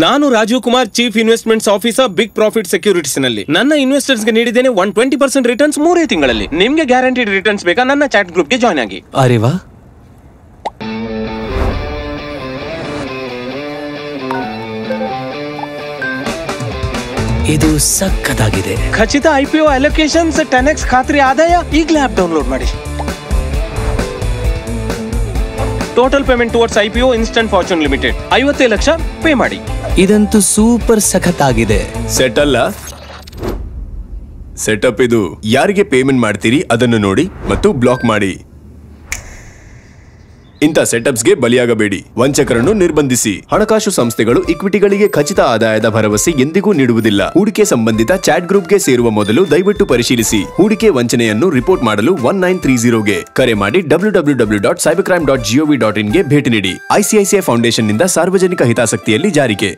ನಾನು Rajeev Kumar, chief investments officer, big profit securities ನಲ್ಲಿ. ನನ್ನ ಇನ್ವೆಸ್ಟರ್ಸ್ ಗೆ ನೀಡಿದ್ದೇನೆ 120% ರಿಟರ್ನ್ಸ್ 3 ತಿಂಗಳಲ್ಲಿ. ನಿಮ್ಗೆ ಗ್ಯಾರಂಟಿಡ್ ರಿಟರ್ನ್ಸ್ ಬೇಕಾ? ನನ್ನ ಚಾಟ್ ಗ್ರೂಪ್ ಗೆ ಜಾಯ್ನ್ ಆಗಿ. ಅರೆ ವಾ, ಇದು ಸಕ್ಕತ್ತಾಗಿದೆ. ಖಚಿತ IPO ಅಲೋಕೇಶನ್ಸ್, 10x ಖಾತ್ರಿ ಆದಾಯ. ಈಗಲೇ ಆಪ್ ಡೌನ್ಲೋಡ್ ಮಾಡಿ. Total payment towards IPO instant fortune limited 50 lakh pay ಮಾಡಿ. ಇದಂತೂ ಸೂಪರ್ ಸಖತ್ತಾಗಿದೆ. ಸೆಟ್ ಅಲ್ಲ, ಸೆಟಪ್ ಇದು. ಯಾರಿಗೆ ಪೇಮೆಂಟ್ ಮಾಡ್ತೀರಿ ಅದನ್ನು ನೋಡಿ ಮತ್ತು ಬ್ಲಾಕ್ ಮಾಡಿ. ಇಂಥ ಸೆಟಪ್ಸ್ಗೆ ಬಲಿಯಾಗಬೇಡಿ. ವಂಚಕರನ್ನು ನಿರ್ಬಂಧಿಸಿ. ಹಣಕಾಸು ಸಂಸ್ಥೆಗಳು ಇಕ್ವಿಟಿಗಳಿಗೆ ಖಚಿತ ಆದಾಯದ ಭರವಸೆ ಎಂದಿಗೂ ನೀಡುವುದಿಲ್ಲ. ಹೂಡಿಕೆ ಸಂಬಂಧಿತ ಚಾಟ್ ಗ್ರೂಪ್ಗೆ ಸೇರುವ ಮೊದಲು ದಯವಿಟ್ಟು ಪರಿಶೀಲಿಸಿ. ಹೂಡಿಕೆ ವಂಚನೆಯನ್ನು ರಿಪೋರ್ಟ್ ಮಾಡಲು 1930ಗೆ ಕರೆ ಮಾಡಿ. www.cybercrime.gov.in ಗೆ ಭೇಟಿ ನೀಡಿ. ICICI ಫೌಂಡೇಶನ್ ನಿಂದ ಸಾರ್ವಜನಿಕ ಹಿತಾಸಕ್ತಿಯಲ್ಲಿ ಜಾರಿಗೆ.